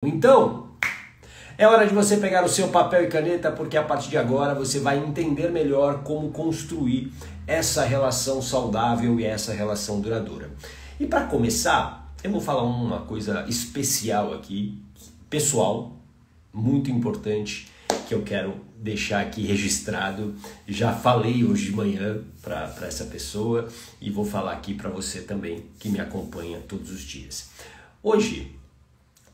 Então, é hora de você pegar o seu papel e caneta, porque a partir de agora você vai entender melhor como construir essa relação saudável e essa relação duradoura. E para começar, eu vou falar uma coisa especial aqui, pessoal, muito importante, que eu quero deixar aqui registrado. Já falei hoje de manhã para essa pessoa e vou falar aqui para você também, que me acompanha todos os dias. Hoje,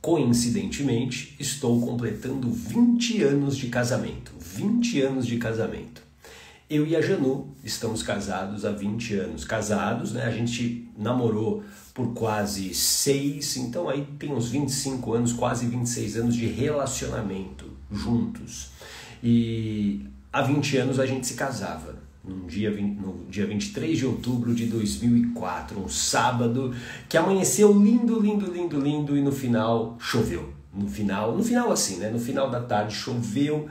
coincidentemente, estou completando 20 anos de casamento. 20 anos de casamento. Eu e a Janu estamos casados há 20 anos. Casados, né? A gente namorou por quase 6, então aí tem uns 25 anos, quase 26 anos de relacionamento juntos. E há 20 anos a gente se casava. No dia 23 de outubro de 2004, um sábado que amanheceu lindo, lindo, lindo, lindo e no final choveu. No final assim, né? No final da tarde choveu,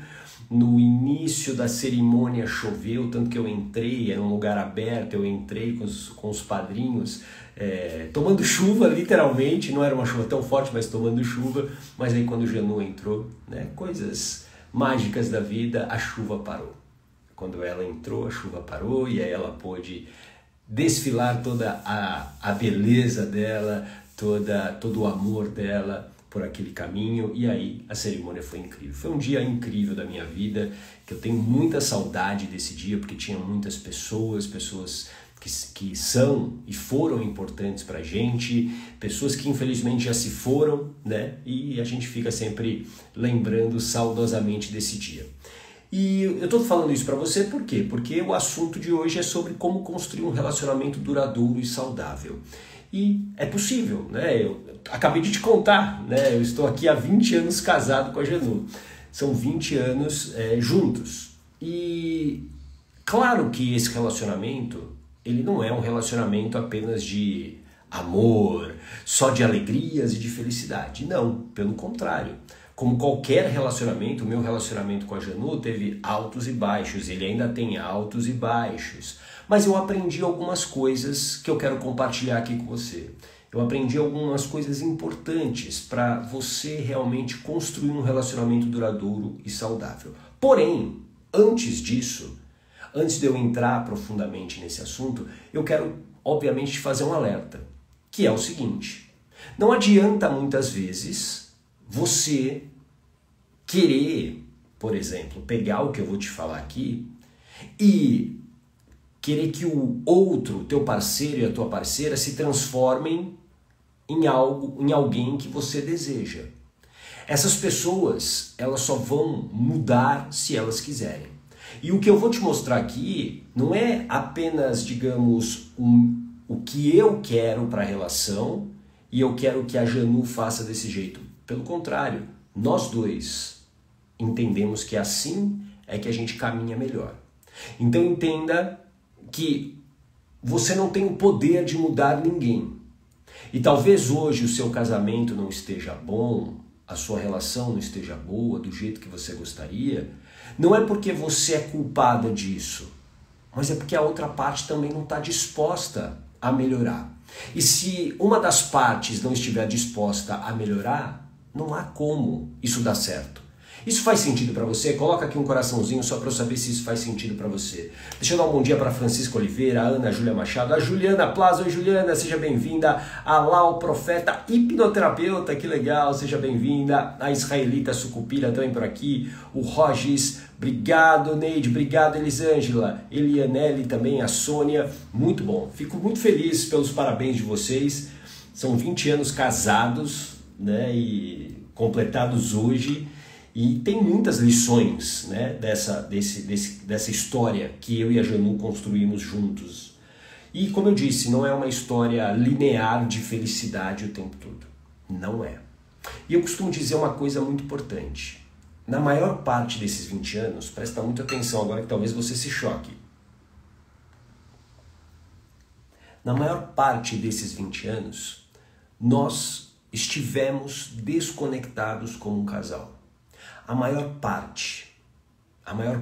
no início da cerimônia choveu, tanto que eu entrei, era um lugar aberto, eu entrei com os padrinhos, tomando chuva literalmente, não era uma chuva tão forte, mas tomando chuva, mas aí quando o Janu entrou, né? Coisas mágicas da vida, a chuva parou. Quando ela entrou, a chuva parou e aí ela pôde desfilar toda a beleza dela, todo o amor dela por aquele caminho, e aí a cerimônia foi incrível. Foi um dia incrível da minha vida, que eu tenho muita saudade desse dia, porque tinha muitas pessoas que são e foram importantes pra gente, pessoas que infelizmente já se foram, né? E a gente fica sempre lembrando saudosamente desse dia. E eu estou falando isso para você por quê? Porque o assunto de hoje é sobre como construir um relacionamento duradouro e saudável. E é possível, né? Eu acabei de te contar, né? Eu estou aqui há 20 anos casado com a Janu. São 20 anos juntos. E claro que esse relacionamento, ele não é um relacionamento apenas de amor, só de alegrias e de felicidade. Não, pelo contrário. Como qualquer relacionamento, o meu relacionamento com a Janu teve altos e baixos, ele ainda tem altos e baixos. Mas eu aprendi algumas coisas que eu quero compartilhar aqui com você. Eu aprendi algumas coisas importantes para você realmente construir um relacionamento duradouro e saudável. Porém, antes disso, antes de eu entrar profundamente nesse assunto, eu quero, obviamente, te fazer um alerta, que é o seguinte: não adianta muitas vezes você querer, por exemplo, pegar o que eu vou te falar aqui e querer que o outro, teu parceiro e a tua parceira se transformem em alguém que você deseja. Essas pessoas, elas só vão mudar se elas quiserem. E o que eu vou te mostrar aqui não é apenas, digamos, o que eu quero para a relação e eu quero que a Janu faça desse jeito. Pelo contrário, nós dois entendemos que assim é que a gente caminha melhor. Então entenda que você não tem o poder de mudar ninguém. E talvez hoje o seu casamento não esteja bom, a sua relação não esteja boa do jeito que você gostaria, não é porque você é culpada disso, mas é porque a outra parte também não está disposta a melhorar. E se uma das partes não estiver disposta a melhorar, não há como isso dar certo. Isso faz sentido para você? Coloca aqui um coraçãozinho só para eu saber se isso faz sentido para você. Deixa eu dar um bom dia para Francisco Oliveira, a Ana Júlia Machado, a Juliana Plaza. Oi, Juliana, seja bem-vinda. A Lau Profeta, hipnoterapeuta, que legal, seja bem-vinda. A Israelita Sucupira também por aqui. O Rogis, obrigado, Neide, obrigado, Elisângela. Elianelli também, a Sônia, muito bom. Fico muito feliz pelos parabéns de vocês. São 20 anos casados, né, e completados hoje. E tem muitas lições, né, dessa história que eu e a Janu construímos juntos. E como eu disse, não é uma história linear de felicidade o tempo todo. Não é. E eu costumo dizer uma coisa muito importante. Na maior parte desses 20 anos, presta muita atenção agora que talvez você se choque. Na maior parte desses 20 anos, nós estivemos desconectados como um casal. A maior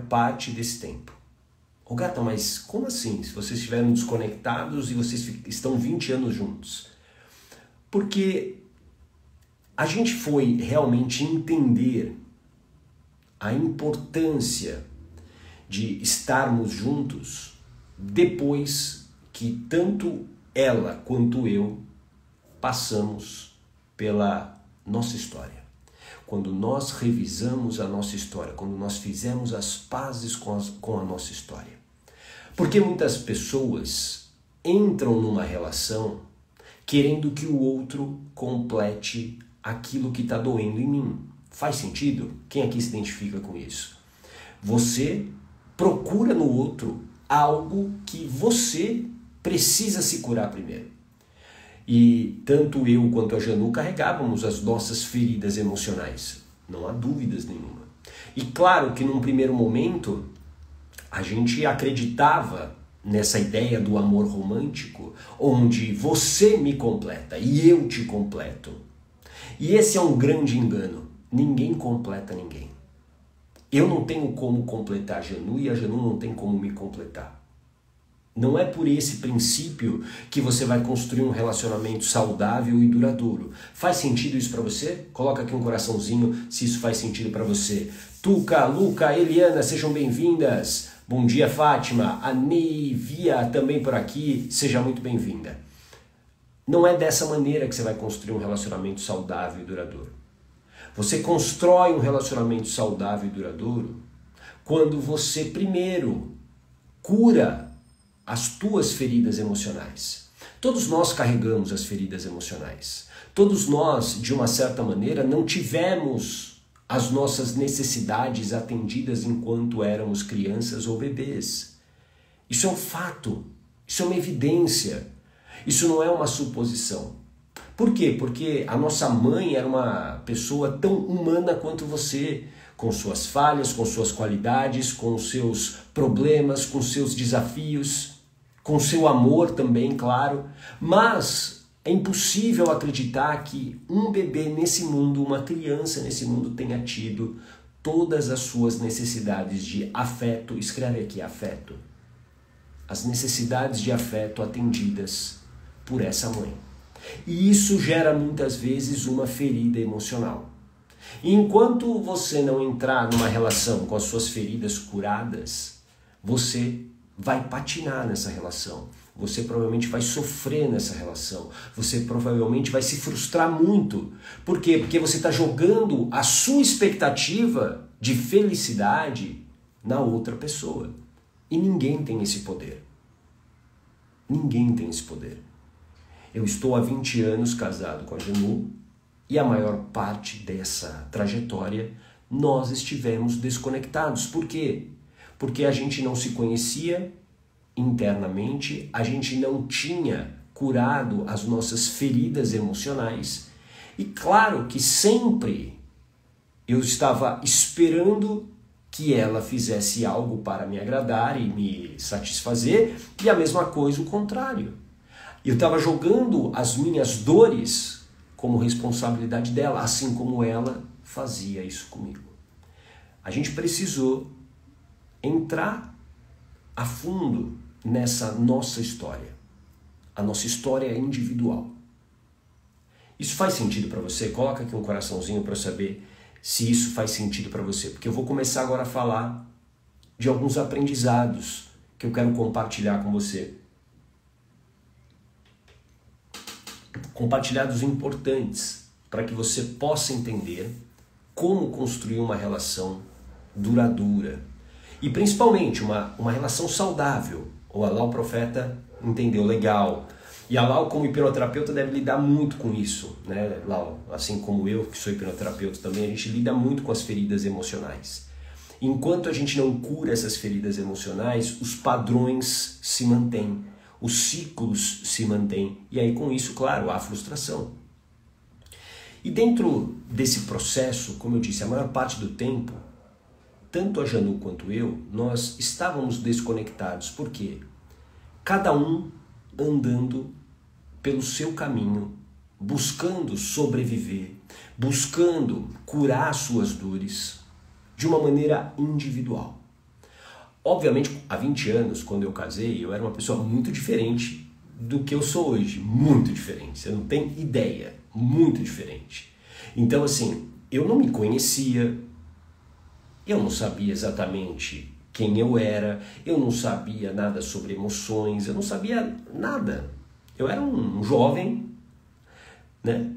parte desse tempo. Ô gata, mas como assim? Se vocês estiveram desconectados e vocês estão 20 anos juntos? Porque a gente foi realmente entender a importância de estarmos juntos depois que tanto ela quanto eu passamos pela nossa história. Quando nós revisamos a nossa história, quando nós fizemos as pazes com a nossa história. Porque muitas pessoas entram numa relação querendo que o outro complete aquilo que está doendo em mim. Faz sentido? Quem aqui se identifica com isso? Você procura no outro algo que você precisa se curar primeiro. E tanto eu quanto a Janu carregávamos as nossas feridas emocionais. Não há dúvidas nenhuma. E claro que num primeiro momento a gente acreditava nessa ideia do amor romântico, onde você me completa e eu te completo. E esse é um grande engano. Ninguém completa ninguém. Eu não tenho como completar a Janu e a Janu não tem como me completar. Não é por esse princípio que você vai construir um relacionamento saudável e duradouro. Faz sentido isso para você? Coloca aqui um coraçãozinho se isso faz sentido para você. Tuca, Luca, Eliana, sejam bem-vindas. Bom dia, Fátima. A Neivia também por aqui. Seja muito bem-vinda. Não é dessa maneira que você vai construir um relacionamento saudável e duradouro. Você constrói um relacionamento saudável e duradouro quando você primeiro cura as tuas feridas emocionais. Todos nós carregamos as feridas emocionais. Todos nós, de uma certa maneira, não tivemos as nossas necessidades atendidas enquanto éramos crianças ou bebês. Isso é um fato, isso é uma evidência, isso não é uma suposição. Por quê? Porque a nossa mãe era uma pessoa tão humana quanto você, com suas falhas, com suas qualidades, com seus problemas, com seus desafios, com seu amor também, claro. Mas é impossível acreditar que um bebê nesse mundo, uma criança nesse mundo tenha tido todas as suas necessidades de afeto, escreve aqui, afeto, as necessidades de afeto atendidas por essa mãe. E isso gera muitas vezes uma ferida emocional. E enquanto você não entrar numa relação com as suas feridas curadas, você vai patinar nessa relação. Você provavelmente vai sofrer nessa relação. Você provavelmente vai se frustrar muito. Por quê? Porque você está jogando a sua expectativa de felicidade na outra pessoa. E ninguém tem esse poder. Ninguém tem esse poder. Eu estou há 20 anos casado com a Janu e a maior parte dessa trajetória nós estivemos desconectados. Por quê? Porque a gente não se conhecia internamente, a gente não tinha curado as nossas feridas emocionais e claro que sempre eu estava esperando que ela fizesse algo para me agradar e me satisfazer e a mesma coisa o contrário. Eu estava jogando as minhas dores como responsabilidade dela, assim como ela fazia isso comigo. A gente precisou entrar a fundo nessa nossa história. A nossa história é individual. Isso faz sentido para você? Coloca aqui um coraçãozinho para eu saber se isso faz sentido para você. Porque eu vou começar agora a falar de alguns aprendizados que eu quero compartilhar com você. Compartilhados importantes para que você possa entender como construir uma relação duradoura e principalmente uma relação saudável. O Alau Profeta entendeu legal. E a Lau, como hipnoterapeuta, deve lidar muito com isso, né, Lau? Assim como eu, que sou hipnoterapeuta também, a gente lida muito com as feridas emocionais. Enquanto a gente não cura essas feridas emocionais, os padrões se mantêm. Os ciclos se mantêm e aí com isso, claro, há frustração. E dentro desse processo, como eu disse, a maior parte do tempo, tanto a Janu quanto eu, nós estávamos desconectados. Por quê? Cada um andando pelo seu caminho, buscando sobreviver, buscando curar suas dores de uma maneira individual. Obviamente, há 20 anos, quando eu casei, eu era uma pessoa muito diferente do que eu sou hoje. Muito diferente. Você não tem ideia. Muito diferente. Então, assim, eu não me conhecia, eu não sabia exatamente quem eu era, eu não sabia nada sobre emoções, eu não sabia nada. Eu era um jovem, né,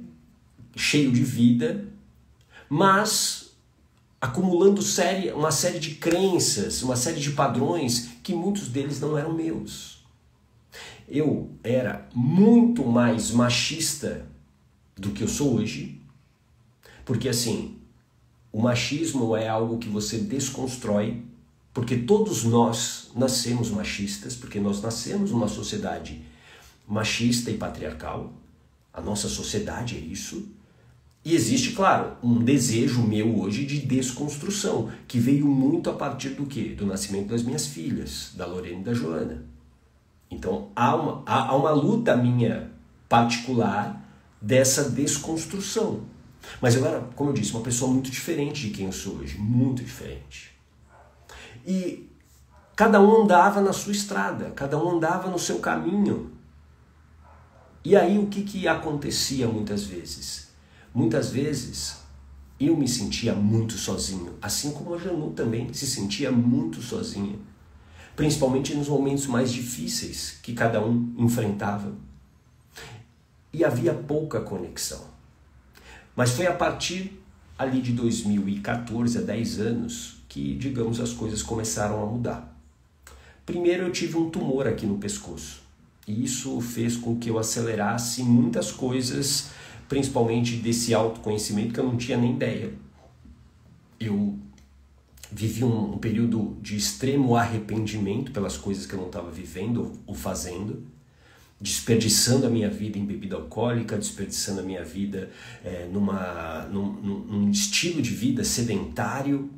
cheio de vida, mas acumulando uma série de crenças, uma série de padrões que muitos deles não eram meus. Eu era muito mais machista do que eu sou hoje, porque assim, o machismo é algo que você desconstrói, porque todos nós nascemos machistas, porque nós nascemos numa sociedade machista e patriarcal, a nossa sociedade é isso, e existe, claro, um desejo meu hoje de desconstrução, que veio muito a partir do quê? Do nascimento das minhas filhas, da Lorena e da Joana. Então há uma luta minha particular dessa desconstrução. Mas eu era, como eu disse, uma pessoa muito diferente de quem eu sou hoje, muito diferente. E cada um andava na sua estrada, cada um andava no seu caminho. E aí o que acontecia muitas vezes? Muitas vezes eu me sentia muito sozinho, assim como a Janu também se sentia muito sozinha. Principalmente nos momentos mais difíceis que cada um enfrentava. E havia pouca conexão. Mas foi a partir ali de 2014, há 10 anos, que, digamos, as coisas começaram a mudar. Primeiro eu tive um tumor aqui no pescoço. E isso fez com que eu acelerasse muitas coisas, principalmente desse autoconhecimento que eu não tinha nem ideia. Eu vivi um período de extremo arrependimento pelas coisas que eu não estava vivendo ou fazendo, desperdiçando a minha vida em bebida alcoólica, desperdiçando a minha vida num estilo de vida sedentário,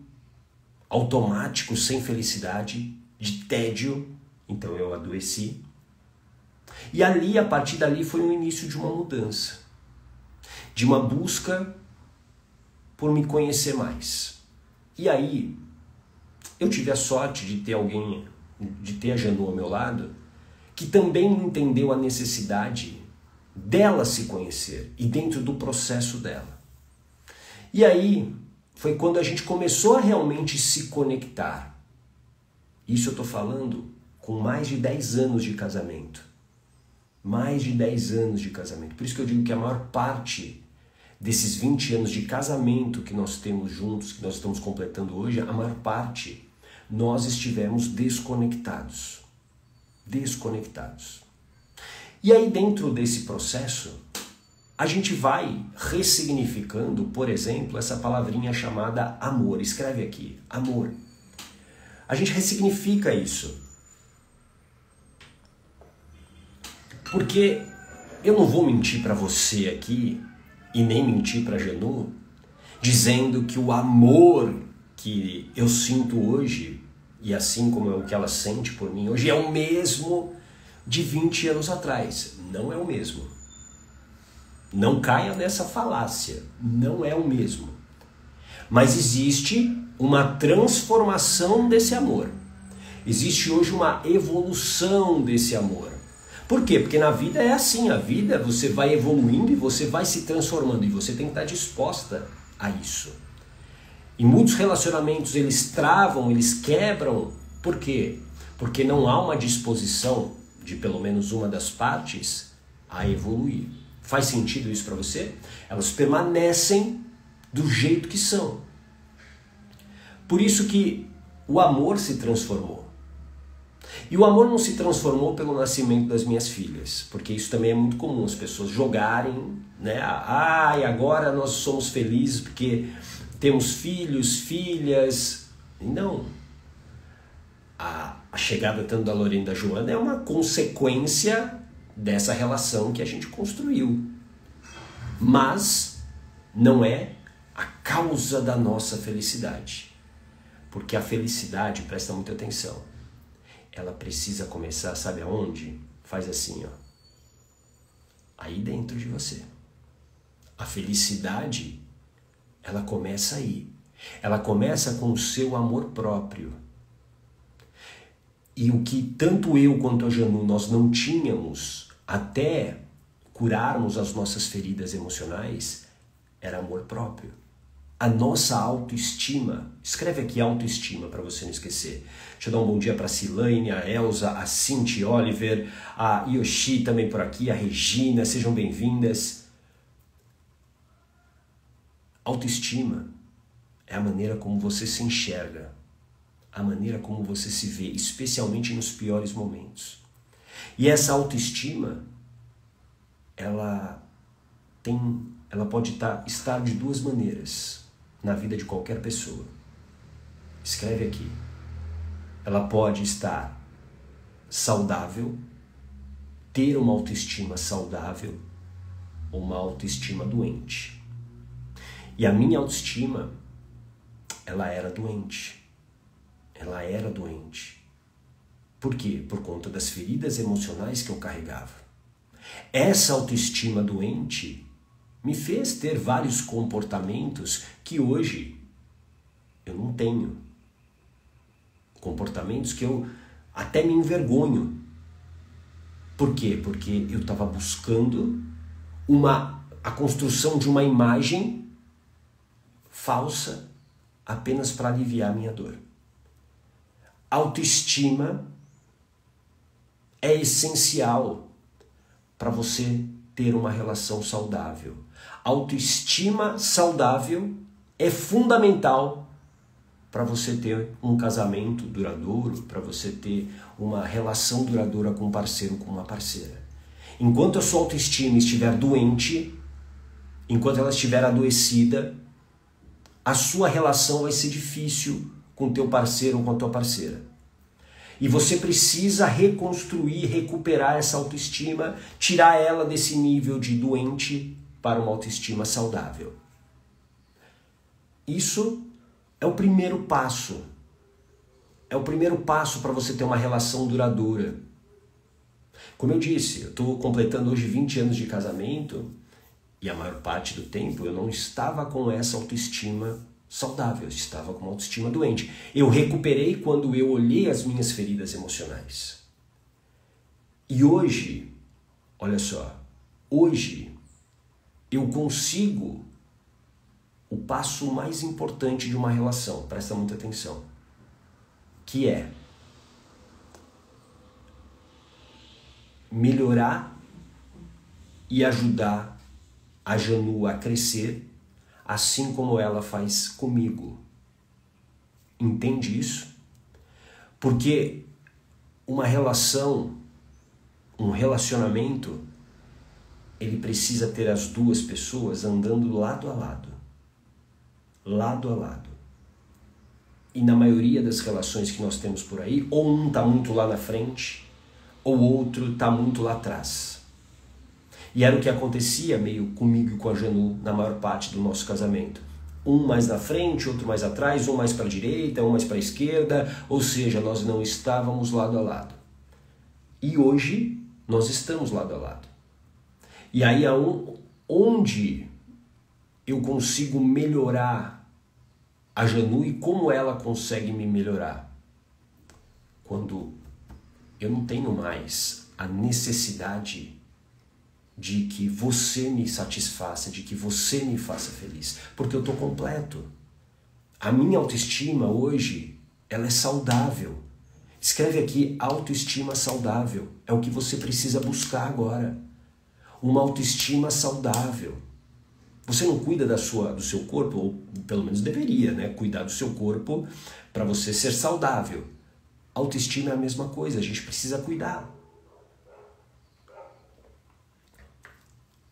automático, sem felicidade, de tédio. Então eu adoeci. E ali, a partir dali, foi o início de uma mudança, de uma busca por me conhecer mais. E aí, eu tive a sorte de ter alguém, de ter a Janu ao meu lado, que também entendeu a necessidade dela se conhecer e dentro do processo dela. E aí, foi quando a gente começou a realmente se conectar. Isso eu estou falando com mais de 10 anos de casamento. Mais de 10 anos de casamento. Por isso que eu digo que a maior parte desses 20 anos de casamento que nós temos juntos, que nós estamos completando hoje, a maior parte nós estivemos desconectados. Desconectados. E aí dentro desse processo, a gente vai ressignificando, por exemplo, essa palavrinha chamada amor. Escreve aqui, amor. A gente ressignifica isso. Porque eu não vou mentir para você aqui, e nem mentir para a Janu, dizendo que o amor que eu sinto hoje, e assim como é o que ela sente por mim hoje, é o mesmo de 20 anos atrás. Não é o mesmo. Não caia nessa falácia. Não é o mesmo. Mas existe uma transformação desse amor. Existe hoje uma evolução desse amor. Por quê? Porque na vida é assim, a vida você vai evoluindo e você vai se transformando e você tem que estar disposta a isso. E muitos relacionamentos eles travam, eles quebram, por quê? Porque não há uma disposição de pelo menos uma das partes a evoluir. Faz sentido isso para você? Elas permanecem do jeito que são. Por isso que o amor se transformou. E o amor não se transformou pelo nascimento das minhas filhas, porque isso também é muito comum, as pessoas jogarem, né? E agora nós somos felizes porque temos filhos, filhas. Não. A chegada tanto da Lorena e da Joana é uma consequência dessa relação que a gente construiu. Mas não é a causa da nossa felicidade. Porque a felicidade, presta muita atenção, ela precisa começar, sabe aonde? Faz assim, ó. Aí dentro de você. A felicidade, ela começa aí. Ela começa com o seu amor próprio. E o que tanto eu quanto a Janu nós não tínhamos até curarmos as nossas feridas emocionais era amor próprio. A nossa autoestima, escreve aqui autoestima para você não esquecer. Deixa eu dar um bom dia para a Silane, a Elza, a Cinti Oliver, a Yoshi também por aqui, a Regina, sejam bem-vindas. Autoestima é a maneira como você se enxerga, a maneira como você se vê, especialmente nos piores momentos. E essa autoestima, ela pode estar de duas maneiras na vida de qualquer pessoa. Escreve aqui. Ela pode estar saudável, ter uma autoestima saudável ou uma autoestima doente. E a minha autoestima, ela era doente. Ela era doente. Por quê? Por conta das feridas emocionais que eu carregava. Essa autoestima doente me fez ter vários comportamentos que hoje eu não tenho. Comportamentos que eu até me envergonho. Por quê? Porque eu estava buscando a construção de uma imagem falsa apenas para aliviar a minha dor. Autoestima é essencial para você ter uma relação saudável. Autoestima saudável é fundamental para você ter um casamento duradouro, para você ter uma relação duradoura com um parceiro, com uma parceira. Enquanto a sua autoestima estiver doente, enquanto ela estiver adoecida, a sua relação vai ser difícil com o teu parceiro ou com a tua parceira. E você precisa reconstruir, recuperar essa autoestima, tirar ela desse nível de doente para uma autoestima saudável. Isso é o primeiro passo. É o primeiro passo para você ter uma relação duradoura. Como eu disse, eu estou completando hoje 20 anos de casamento e a maior parte do tempo eu não estava com essa autoestima saudável, eu estava com uma autoestima doente. Eu recuperei quando eu olhei as minhas feridas emocionais. E hoje, olha só, hoje eu consigo o passo mais importante de uma relação, presta muita atenção, que é melhorar e ajudar a Janu a crescer, assim como ela faz comigo. Entende isso? Porque uma relação, um relacionamento, ele precisa ter as duas pessoas andando lado a lado. Lado a lado. E na maioria das relações que nós temos por aí, ou um está muito lá na frente, ou o outro está muito lá atrás. E era o que acontecia meio comigo e com a Janu na maior parte do nosso casamento. Um mais na frente, outro mais atrás, um mais para a direita, um mais para a esquerda, ou seja, nós não estávamos lado a lado. E hoje nós estamos lado a lado. E aí onde eu consigo melhorar a Janu e como ela consegue me melhorar? Quando eu não tenho mais a necessidade de que você me satisfaça, de que você me faça feliz, porque eu estou completo. A minha autoestima hoje, ela é saudável. Escreve aqui, autoestima saudável. É o que você precisa buscar agora. Uma autoestima saudável. Você não cuida do seu corpo, ou pelo menos deveria, né? Cuidar do seu corpo para você ser saudável. Autoestima é a mesma coisa, a gente precisa cuidar.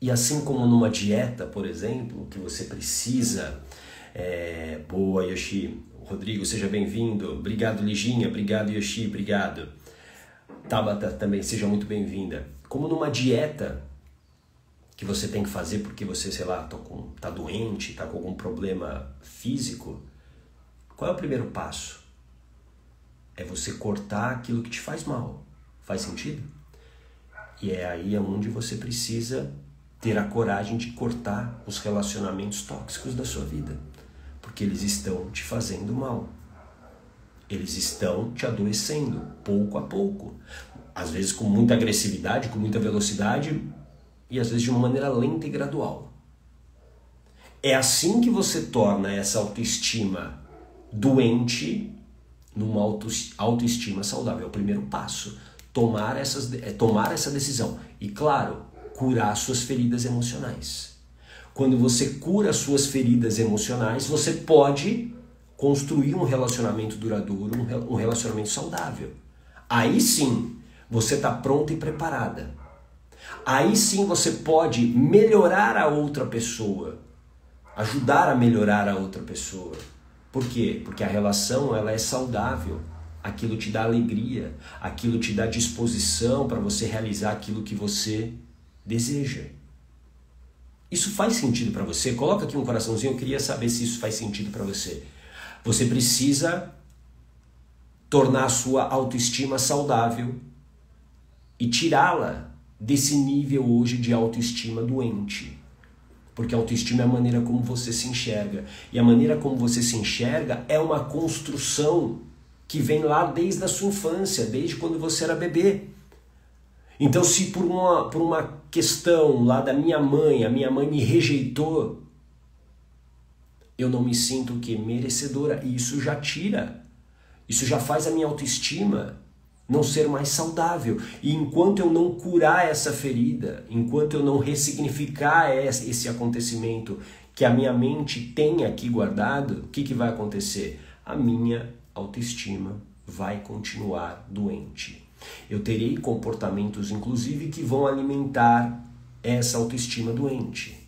E assim como numa dieta, por exemplo, que você precisa... Boa, Yoshi. Rodrigo, seja bem-vindo. Obrigado, Liginha. Obrigado, Yoshi. Obrigado. Tabata também, seja muito bem-vinda. Como numa dieta que você tem que fazer porque você, sei lá, tá doente, tá com algum problema físico, qual é o primeiro passo? É você cortar aquilo que te faz mal. Faz sentido? E é aí onde você precisa ter a coragem de cortar os relacionamentos tóxicos da sua vida. Porque eles estão te fazendo mal. Eles estão te adoecendo, pouco a pouco. Às vezes com muita agressividade, com muita velocidade, e às vezes de uma maneira lenta e gradual. É assim que você torna essa autoestima doente numa autoestima saudável. É o primeiro passo. Tomar essa decisão. E, claro, curar suas feridas emocionais. Quando você cura suas feridas emocionais, você pode construir um relacionamento duradouro, um relacionamento saudável. Aí sim, você está pronta e preparada. Aí sim você pode melhorar a outra pessoa, ajudar a melhorar a outra pessoa. Por quê? Porque a relação ela é saudável. Aquilo te dá alegria, aquilo te dá disposição para você realizar aquilo que você deseja. Isso faz sentido para você? Coloca aqui um coraçãozinho, eu queria saber se isso faz sentido para você. Você precisa tornar a sua autoestima saudável e tirá-la desse nível hoje de autoestima doente. Porque a autoestima é a maneira como você se enxerga. E a maneira como você se enxerga é uma construção que vem lá desde a sua infância, desde quando você era bebê. Então, se por uma questão lá da minha mãe, a minha mãe me rejeitou, eu não me sinto o quê? Merecedora. E isso já tira. Isso já faz a minha autoestima não ser mais saudável. E enquanto eu não curar essa ferida, enquanto eu não ressignificar esse acontecimento que a minha mente tem aqui guardado, o que vai acontecer? A minha autoestima vai continuar doente. Eu terei comportamentos, inclusive, que vão alimentar essa autoestima doente.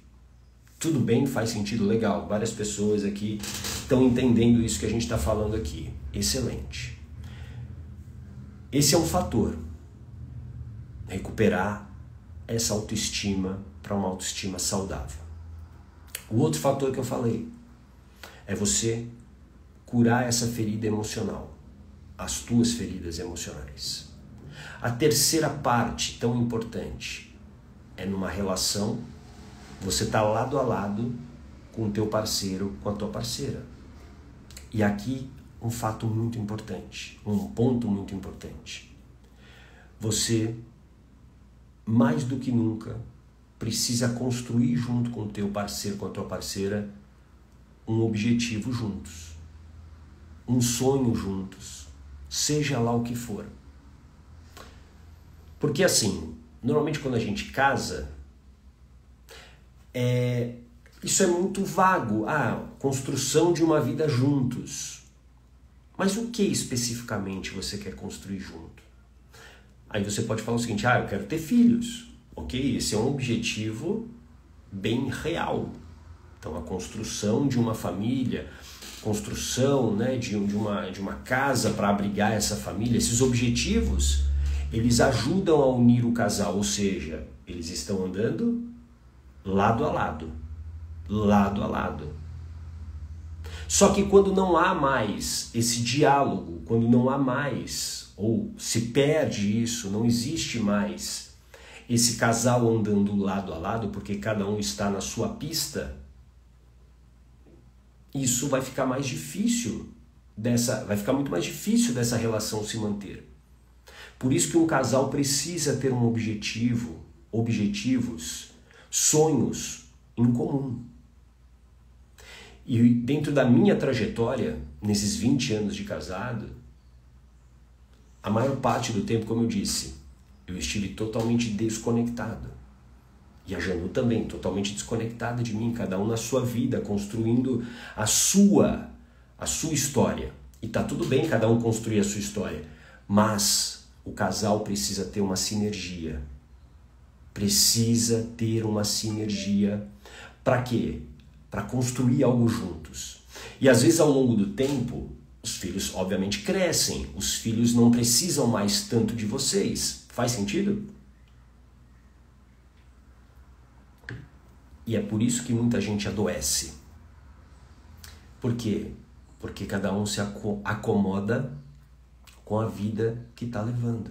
Tudo bem? Faz sentido? Legal. Várias pessoas aqui estão entendendo isso que a gente está falando aqui. Excelente. Esse é um fator. Recuperar essa autoestima para uma autoestima saudável. O outro fator que eu falei é você curar essa ferida emocional, as tuas feridas emocionais. A terceira parte tão importante é numa relação, você está lado a lado com o teu parceiro, com a tua parceira. E aqui um fato muito importante, um ponto muito importante. Você, mais do que nunca, precisa construir junto com o teu parceiro, com a tua parceira, um objetivo juntos, um sonho juntos, seja lá o que for. Porque assim, normalmente quando a gente casa, isso é muito vago. Construção de uma vida juntos. Mas o que especificamente você quer construir junto? Aí você pode falar o seguinte, eu quero ter filhos. Ok, esse é um objetivo bem real. Então a construção de uma família, construção, né, de uma casa para abrigar essa família, esses objetivos, eles ajudam a unir o casal, ou seja, eles estão andando lado a lado, lado a lado. Só que quando não há mais esse diálogo, quando não há mais, ou se perde isso, não existe mais esse casal andando lado a lado, porque cada um está na sua pista, isso vai ficar mais difícil, vai ficar muito mais difícil dessa relação se manter. Por isso que um casal precisa ter um objetivo, objetivos, sonhos em comum. E dentro da minha trajetória, nesses 20 anos de casado, a maior parte do tempo, como eu disse, eu estive totalmente desconectado. E a Janu também, totalmente desconectada de mim, cada um na sua vida, construindo a sua história. E tá tudo bem cada um construir a sua história, mas o casal precisa ter uma sinergia. Precisa ter uma sinergia. Para quê? Para construir algo juntos. E às vezes ao longo do tempo, os filhos obviamente crescem. Os filhos não precisam mais tanto de vocês. Faz sentido? E é por isso que muita gente adoece. Por quê? Porque cada um se acomoda com a vida que está levando.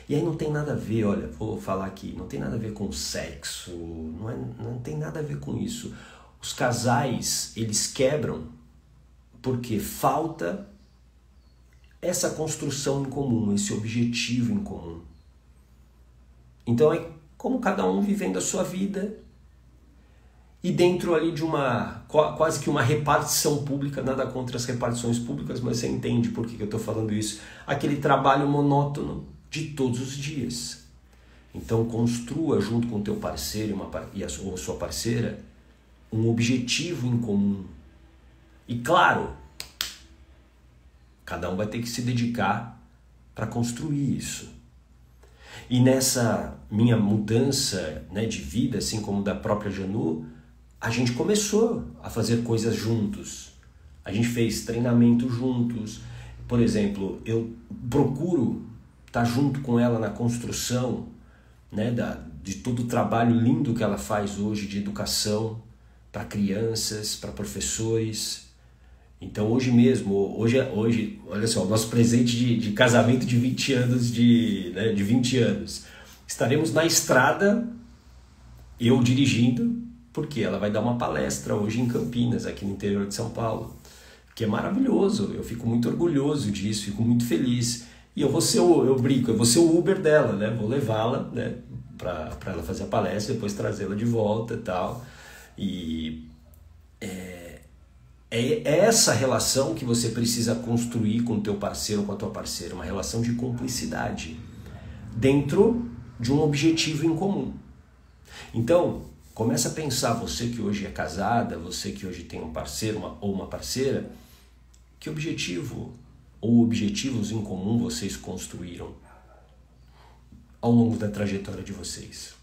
E aí não tem nada a ver, olha, vou falar aqui, não tem nada a ver com sexo, não tem nada a ver com isso. Os casais, eles quebram porque falta essa construção em comum, esse objetivo em comum. Então é como cada um vivendo a sua vida e dentro ali de quase que uma repartição pública, nada contra as repartições públicas, mas você entende por que eu estou falando isso, aquele trabalho monótono de todos os dias. Então construa junto com o teu parceiro ou a sua parceira um objetivo em comum. E claro, cada um vai ter que se dedicar para construir isso. E nessa minha mudança, né, de vida, assim como da própria Janu, a gente começou a fazer coisas juntos. A gente fez treinamento juntos. Por exemplo, eu procuro estar junto com ela na construção, né, de todo o trabalho lindo que ela faz hoje de educação para crianças, para professores. Então hoje mesmo, olha só, o nosso presente de casamento de 20 anos, de 20 anos. Estaremos na estrada, eu dirigindo, porque ela vai dar uma palestra hoje em Campinas, aqui no interior de São Paulo, que é maravilhoso, eu fico muito orgulhoso disso, fico muito feliz. E eu vou ser eu vou ser o Uber dela, né? Vou levá-la, né, para ela fazer a palestra, depois trazê-la de volta e tal. E é essa relação que você precisa construir com o teu parceiro ou com a tua parceira, uma relação de cumplicidade dentro de um objetivo em comum. Então, começa a pensar, você que hoje é casada, você que hoje tem um parceiro ou uma parceira, que objetivo ou objetivos em comum vocês construíram ao longo da trajetória de vocês?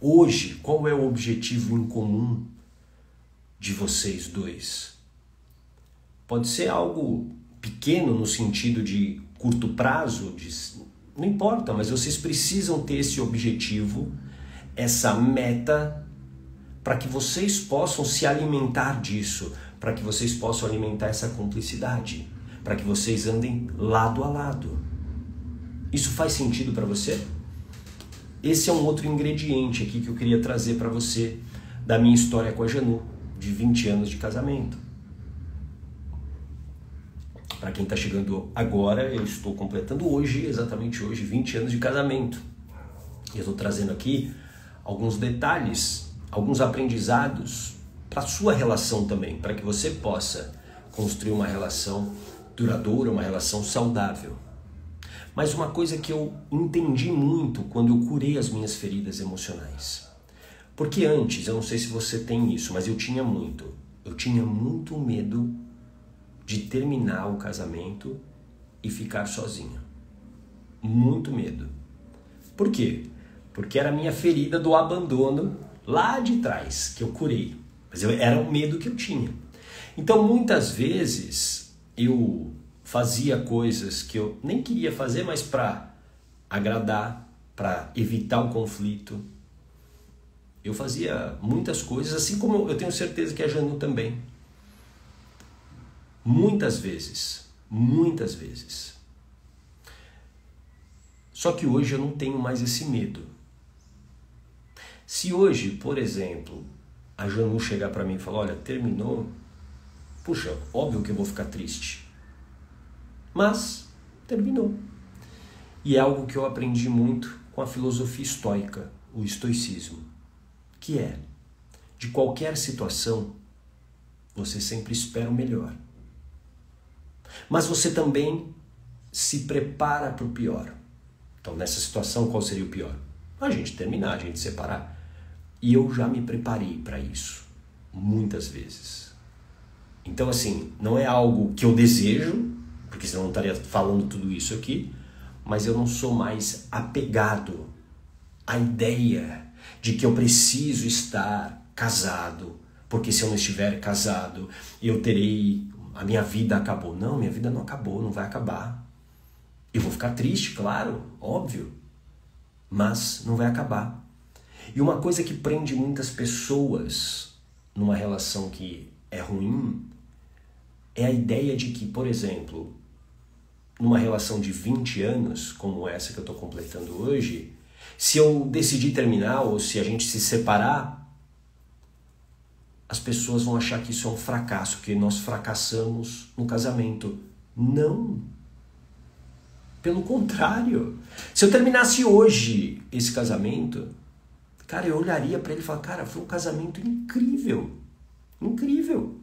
Hoje, qual é o objetivo em comum de vocês dois? Pode ser algo pequeno no sentido de curto prazo, não importa, mas vocês precisam ter esse objetivo, essa meta, para que vocês possam se alimentar disso, para que vocês possam alimentar essa cumplicidade, para que vocês andem lado a lado. Isso faz sentido para você? Esse é um outro ingrediente aqui que eu queria trazer para você da minha história com a Janu, de 20 anos de casamento. Para quem está chegando agora, eu estou completando hoje, exatamente hoje, 20 anos de casamento. Eu estou trazendo aqui alguns detalhes, alguns aprendizados para a sua relação também, para que você possa construir uma relação duradoura, uma relação saudável. Mas uma coisa que eu entendi muito quando eu curei as minhas feridas emocionais. Porque antes, eu não sei se você tem isso, mas eu tinha muito medo de terminar o casamento e ficar sozinho. Muito medo. Por quê? Porque era a minha ferida do abandono lá de trás, que eu curei. Mas era um medo que eu tinha. Então, muitas vezes, eu fazia coisas que eu nem queria fazer, mas para agradar, para evitar o conflito. Eu fazia muitas coisas, assim como eu tenho certeza que a Janu também. Muitas vezes. Só que hoje eu não tenho mais esse medo. Se hoje, por exemplo, a Janu chegar para mim e falar, olha, terminou, puxa, óbvio que eu vou ficar triste. Mas terminou. E é algo que eu aprendi muito com a filosofia estoica, o estoicismo, que é, de qualquer situação, você sempre espera o melhor. Mas você também se prepara para o pior. Então, nessa situação, qual seria o pior? A gente terminar, a gente separar. E eu já me preparei para isso, muitas vezes. Então, assim, não é algo que eu desejo, porque senão eu não estaria falando tudo isso aqui, mas eu não sou mais apegado à ideia de que eu preciso estar casado, porque se eu não estiver casado, a minha vida acabou. Não, minha vida não acabou, não vai acabar. Eu vou ficar triste, claro, óbvio, mas não vai acabar. E uma coisa que prende muitas pessoas numa relação que é ruim é a ideia de que, por exemplo, numa relação de 20 anos, como essa que eu estou completando hoje, se eu decidir terminar ou se a gente se separar, as pessoas vão achar que isso é um fracasso, que nós fracassamos no casamento. Não. Pelo contrário. Se eu terminasse hoje esse casamento, cara, eu olharia para ele e falaria, cara, foi um casamento incrível, incrível.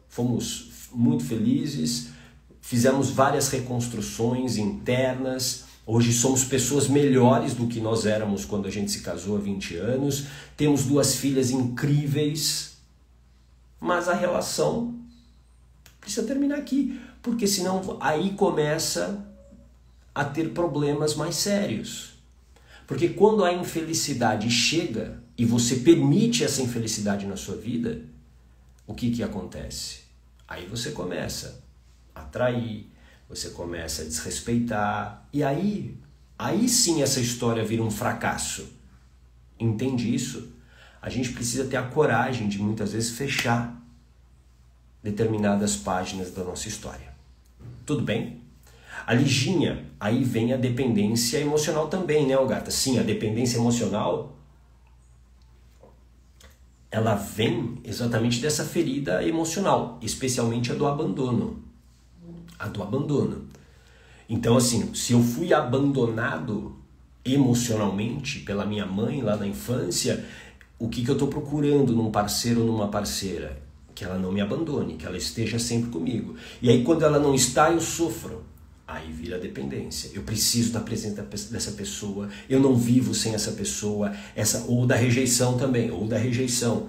Fomos muito felizes, fizemos várias reconstruções internas, hoje somos pessoas melhores do que nós éramos quando a gente se casou há 20 anos, temos 2 filhas incríveis, mas a relação precisa terminar aqui, porque senão aí começa a ter problemas mais sérios. Porque quando a infelicidade chega e você permite essa infelicidade na sua vida, o que acontece? Aí você começa a trair, você começa a desrespeitar, e aí sim essa história vira um fracasso. Entende isso? A gente precisa ter a coragem de muitas vezes fechar determinadas páginas da nossa história. Tudo bem? A Liginha, aí vem a dependência emocional também, né, Ogata? Sim, a dependência emocional, ela vem exatamente dessa ferida emocional, especialmente a do abandono. A do abandono. Então, assim, se eu fui abandonado emocionalmente pela minha mãe lá na infância, o que eu estou procurando num parceiro ou numa parceira? Que ela não me abandone, que ela esteja sempre comigo. E aí quando ela não está, eu sofro. Aí vira dependência. Eu preciso da presença dessa pessoa, eu não vivo sem essa pessoa, ou da rejeição também, ou da rejeição.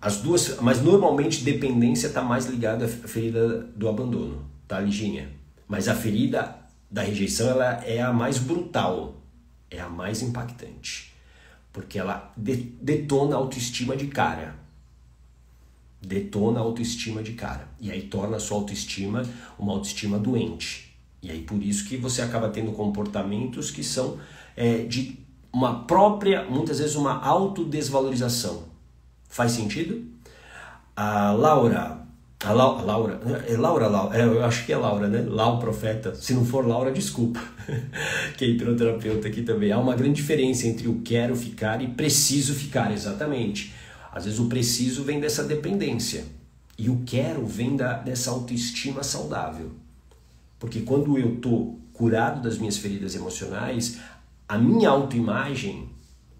As duas, mas normalmente dependência está mais ligada à ferida do abandono, tá, Liginha? Mas a ferida da rejeição ela é a mais brutal, é a mais impactante, porque ela detona a autoestima de cara. Detona a autoestima de cara. E aí torna a sua autoestima uma autoestima doente. E aí por isso que você acaba tendo comportamentos que são de uma própria, muitas vezes uma autodesvalorização. Faz sentido? A Laura, eu acho que é Laura, né? Lau Profeta. Se não for Laura, desculpa. Que é hipnoterapeuta aqui também. Há uma grande diferença entre o quero ficar e preciso ficar, exatamente. Às vezes o preciso vem dessa dependência e o quero vem dessa autoestima saudável. Porque quando eu estou curado das minhas feridas emocionais, a minha autoimagem,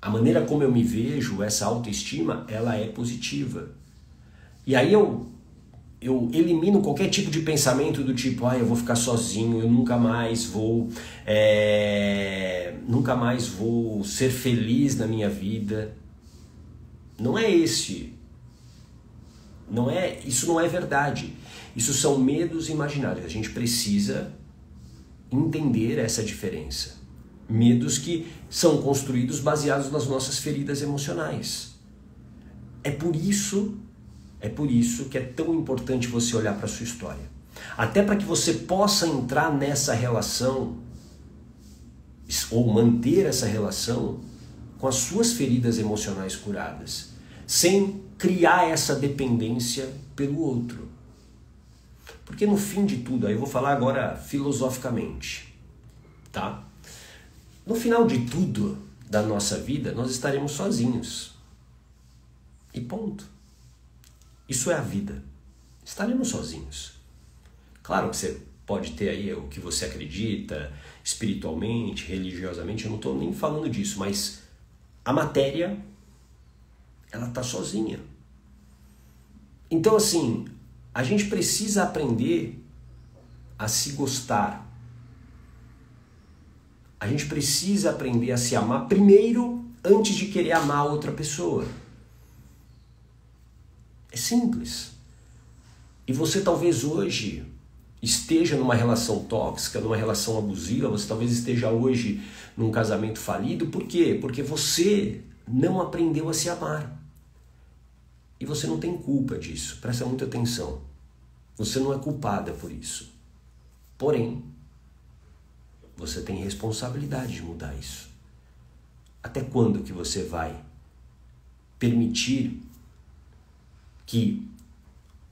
a maneira como eu me vejo, essa autoestima, ela é positiva. E aí eu elimino qualquer tipo de pensamento do tipo, eu vou ficar sozinho, eu nunca mais vou ser feliz na minha vida. Não é esse. Isso não é verdade. Isso são medos imaginários. A gente precisa entender essa diferença. Medos que são construídos baseados nas nossas feridas emocionais. É por isso que é tão importante você olhar para a sua história. Até para que você possa entrar nessa relação ou manter essa relação com as suas feridas emocionais curadas, sem criar essa dependência pelo outro. Porque no fim de tudo, aí eu vou falar agora filosoficamente, tá? No final de tudo da nossa vida, nós estaremos sozinhos. E ponto. Isso é a vida. Estaremos sozinhos. Claro que você pode ter aí o que você acredita, espiritualmente, religiosamente, eu não estou nem falando disso, mas a matéria, ela está sozinha. Então, assim, a gente precisa aprender a se gostar. A gente precisa aprender a se amar primeiro, antes de querer amar outra pessoa. É simples. E você talvez hoje esteja numa relação tóxica, numa relação abusiva, você talvez esteja hoje num casamento falido. Por quê? Porque você não aprendeu a se amar. E você não tem culpa disso. Presta muita atenção. Você não é culpada por isso. Porém, você tem responsabilidade de mudar isso. Até quando que você vai permitir que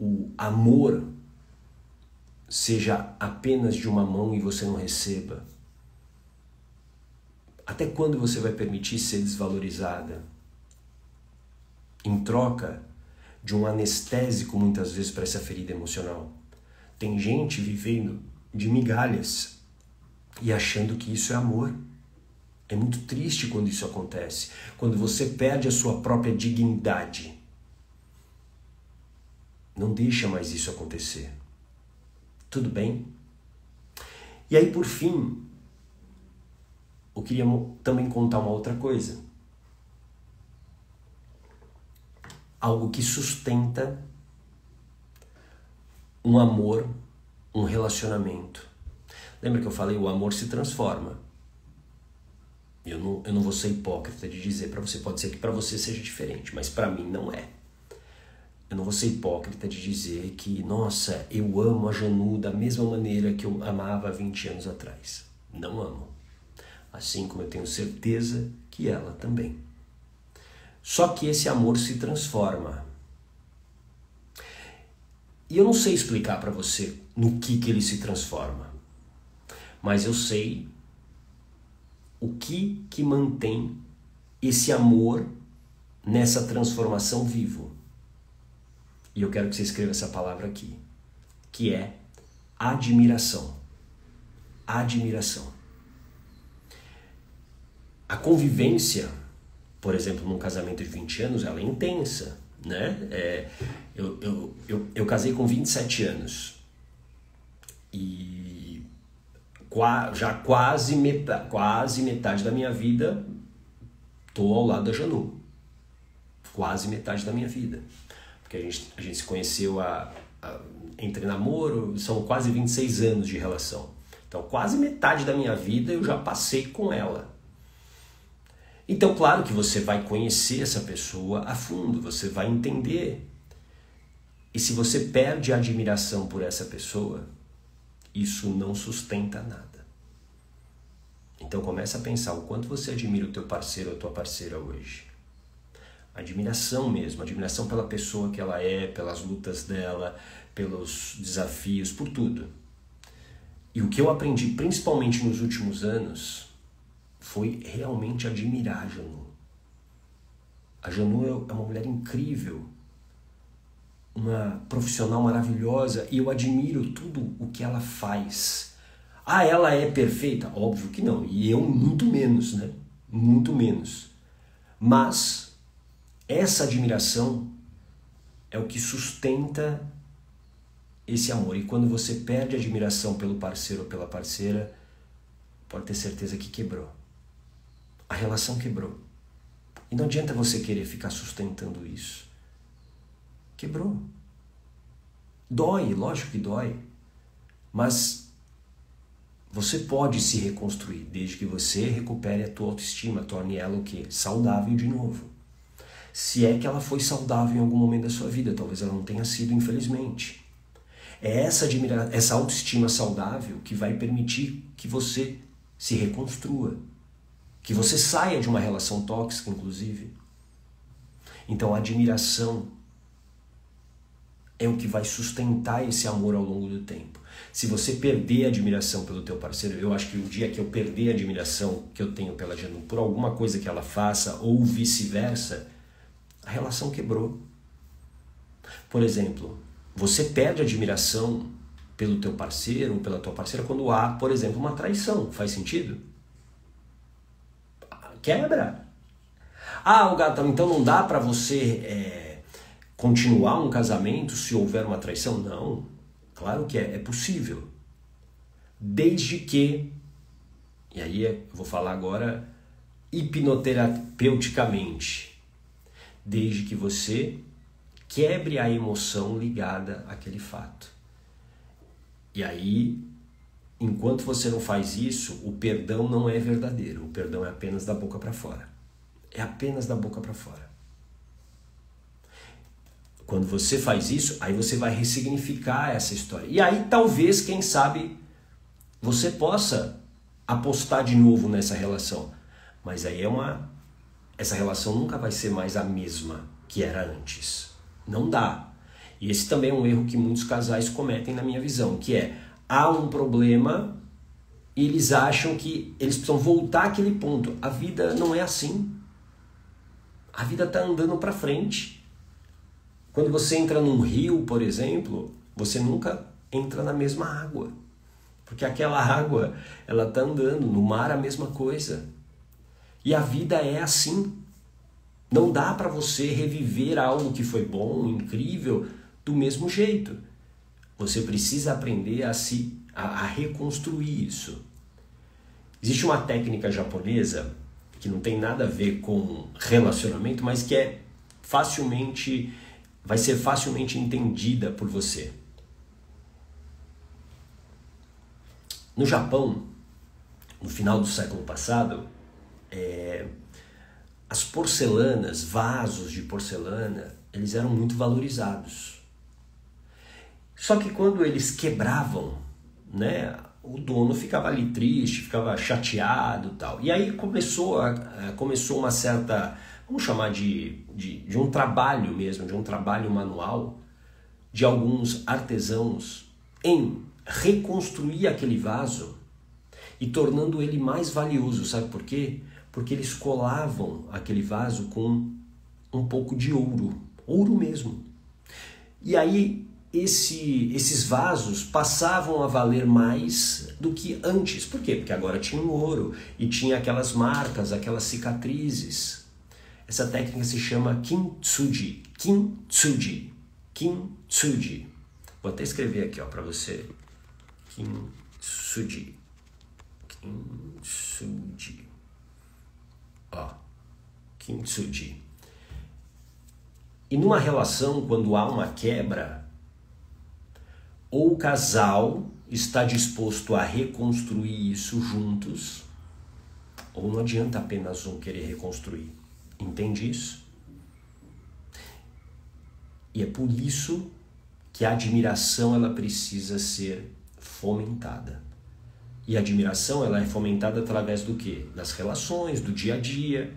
o amor seja apenas de uma mão e você não receba? Até quando você vai permitir ser desvalorizada em troca de um anestésico muitas vezes para essa ferida emocional? Tem gente vivendo de migalhas e achando que isso é amor. É muito triste quando isso acontece, quando você perde a sua própria dignidade. Não deixa mais isso acontecer. Tudo bem? E aí, por fim, eu queria também contar uma outra coisa. Algo que sustenta um amor, um relacionamento. Lembra que eu falei, o amor se transforma. Eu não vou ser hipócrita de dizer para você, pode ser que para você seja diferente, mas para mim não é. Eu não vou ser hipócrita de dizer que, nossa, eu amo a Janu da mesma maneira que eu amava há 20 anos atrás. Não amo. Assim como eu tenho certeza que ela também. Só que esse amor se transforma. E eu não sei explicar para você no que ele se transforma. Mas eu sei o que mantém esse amor nessa transformação vivo. E eu quero que você escreva essa palavra aqui, que é admiração. Admiração. A convivência, por exemplo, num casamento de 20 anos, ela é intensa, né? Eu casei com 27 anos e já quase metade da minha vida estou ao lado da Janu. Quase metade da minha vida. Porque a gente se conheceu entre namoro, são quase 26 anos de relação. Então, quase metade da minha vida eu já passei com ela. Então, claro que você vai conhecer essa pessoa a fundo, você vai entender. E se você perde a admiração por essa pessoa, isso não sustenta nada. Então, começa a pensar o quanto você admira o teu parceiro ou a tua parceira hoje. Admiração mesmo, admiração pela pessoa que ela é, pelas lutas dela, pelos desafios, por tudo. E o que eu aprendi, principalmente nos últimos anos, foi realmente admirar a Janu. A Janu é uma mulher incrível, uma profissional maravilhosa, e eu admiro tudo o que ela faz. Ah, ela é perfeita? Óbvio que não, e eu muito menos, né? Muito menos. Mas essa admiração é o que sustenta esse amor. E quando você perde a admiração pelo parceiro ou pela parceira, pode ter certeza que quebrou. A relação quebrou. E não adianta você querer ficar sustentando isso. Quebrou. Dói, lógico que dói. Mas você pode se reconstruir, desde que você recupere a tua autoestima, torne ela o quê? Saudável de novo. Se é que ela foi saudável em algum momento da sua vida, talvez ela não tenha sido, infelizmente. É essa autoestima saudável que vai permitir que você se reconstrua, que você saia de uma relação tóxica, inclusive. Então, a admiração é o que vai sustentar esse amor ao longo do tempo. Se você perder a admiração pelo teu parceiro, eu acho que o dia que eu perder a admiração que eu tenho pela Janu por alguma coisa que ela faça, ou vice-versa, a relação quebrou. Por exemplo, você perde a admiração pelo teu parceiro ou pela tua parceira quando há, por exemplo, uma traição. Faz sentido? Quebra. Ah, o gato, então não dá para você continuar um casamento se houver uma traição? Não. Claro que é possível. Desde que, e aí eu vou falar agora hipnoterapeuticamente, desde que você quebre a emoção ligada àquele fato. E aí, enquanto você não faz isso, o perdão não é verdadeiro. O perdão é apenas da boca para fora. É apenas da boca para fora. Quando você faz isso, aí você vai ressignificar essa história. E aí, talvez, quem sabe, você possa apostar de novo nessa relação. Mas aí essa relação nunca vai ser mais a mesma que era antes. Não dá. E esse também é um erro que muitos casais cometem na minha visão, que é, há um problema e eles acham que eles precisam voltar àquele ponto. A vida não é assim. A vida está andando para frente. Quando você entra num rio, por exemplo, você nunca entra na mesma água. Porque aquela água, ela está andando. No mar, a mesma coisa. E a vida é assim. Não dá para você reviver algo que foi bom, incrível, do mesmo jeito. Você precisa aprender a reconstruir isso. Existe uma técnica japonesa que não tem nada a ver com relacionamento, mas que vai ser facilmente entendida por você. No Japão, no final do século passado, as porcelanas, vasos de porcelana, eles eram muito valorizados. Só que quando eles quebravam, né, o dono ficava ali triste, ficava chateado e tal. E aí começou uma certa, vamos chamar de um trabalho mesmo, de um trabalho manual de alguns artesãos em reconstruir aquele vaso e tornando ele mais valioso. Sabe por quê? Porque eles colavam aquele vaso com um pouco de ouro, ouro mesmo. E aí esses vasos passavam a valer mais do que antes. Por quê? Porque agora tinha um ouro e tinha aquelas marcas, aquelas cicatrizes. Essa técnica se chama kintsugi. Kintsugi. Kintsugi. Vou até escrever aqui para você. Kintsugi. Kintsugi. Kintsugi. E numa relação, quando há uma quebra, ou o casal está disposto a reconstruir isso juntos, ou não adianta apenas um querer reconstruir. Entende isso? E é por isso que a admiração ela precisa ser fomentada. E a admiração ela é fomentada através do quê? Das relações, do dia a dia,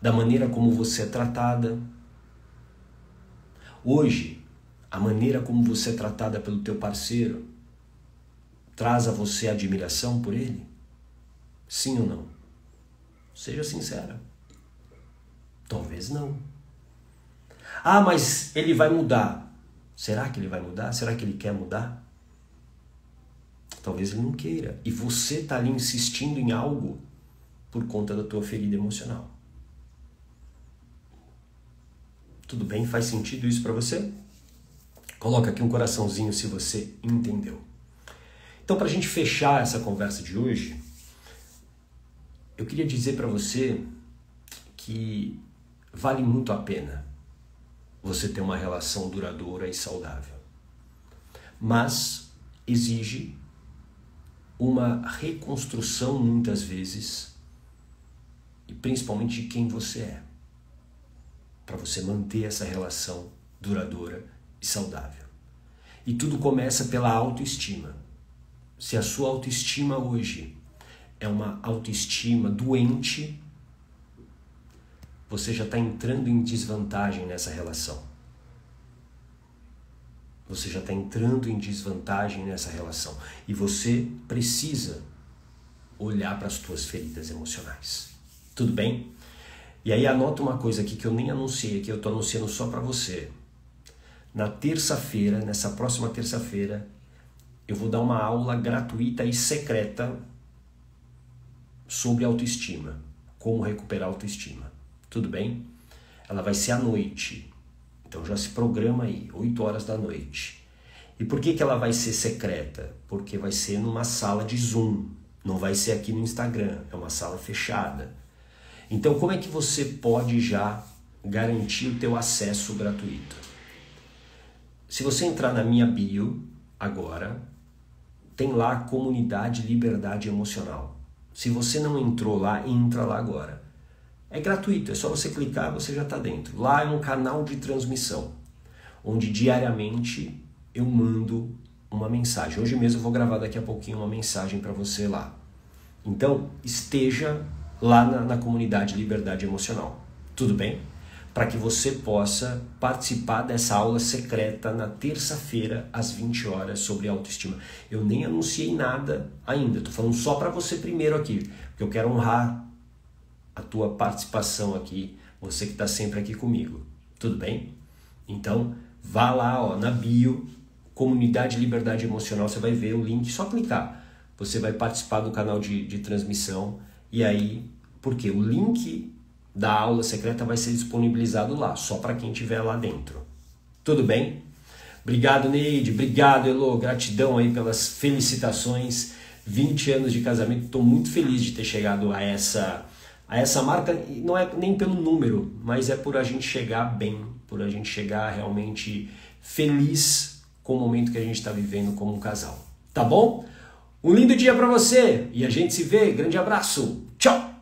da maneira como você é tratada. Hoje, a maneira como você é tratada pelo teu parceiro traz a você admiração por ele? Sim ou não? Seja sincera. Talvez não. Ah, mas ele vai mudar. Será que ele vai mudar? Será que ele quer mudar? Talvez ele não queira. E você está ali insistindo em algo por conta da tua ferida emocional. Tudo bem? Faz sentido isso para você? Coloca aqui um coraçãozinho se você entendeu. Então, para a gente fechar essa conversa de hoje, eu queria dizer para você que vale muito a pena você ter uma relação duradoura e saudável. Mas exige uma reconstrução muitas vezes, e principalmente de quem você é, para você manter essa relação duradoura e saudável. E tudo começa pela autoestima. Se a sua autoestima hoje é uma autoestima doente, você já está entrando em desvantagem nessa relação. Você já está entrando em desvantagem nessa relação. E você precisa olhar para as tuas feridas emocionais. Tudo bem? E aí anota uma coisa aqui que eu nem anunciei, que eu estou anunciando só para você. Na terça-feira, nessa próxima terça-feira, eu vou dar uma aula gratuita e secreta sobre autoestima. Como recuperar a autoestima. Tudo bem? Ela vai ser à noite. Então já se programa aí, 8 horas da noite. E por que ela vai ser secreta? Porque vai ser numa sala de Zoom. Não vai ser aqui no Instagram. É uma sala fechada. Então como é que você pode já garantir o teu acesso gratuito? Se você entrar na minha bio agora, tem lá a comunidade Liberdade Emocional. Se você não entrou lá, entra lá agora. É gratuito, é só você clicar, você já está dentro. Lá é um canal de transmissão, onde diariamente eu mando uma mensagem. Hoje mesmo eu vou gravar daqui a pouquinho uma mensagem para você lá. Então, esteja lá na comunidade Liberdade Emocional. Tudo bem? Para que você possa participar dessa aula secreta na terça-feira, às 20 horas, sobre autoestima. Eu nem anunciei nada ainda, estou falando só para você primeiro aqui, porque eu quero honrar a tua participação aqui, você que está sempre aqui comigo. Tudo bem? Então, vá lá na bio, Comunidade Liberdade Emocional, você vai ver o link, só clicar. Você vai participar do canal de transmissão e aí porque o link da aula secreta vai ser disponibilizado lá, só para quem estiver lá dentro. Tudo bem? Obrigado, Neide. Obrigado, Elô. Gratidão aí pelas felicitações. 20 anos de casamento. Estou muito feliz de ter chegado a essa marca. Não é nem pelo número, mas é por a gente chegar bem, por a gente chegar realmente feliz com o momento que a gente está vivendo como um casal. Tá bom? Um lindo dia para você e a gente se vê. Grande abraço. Tchau!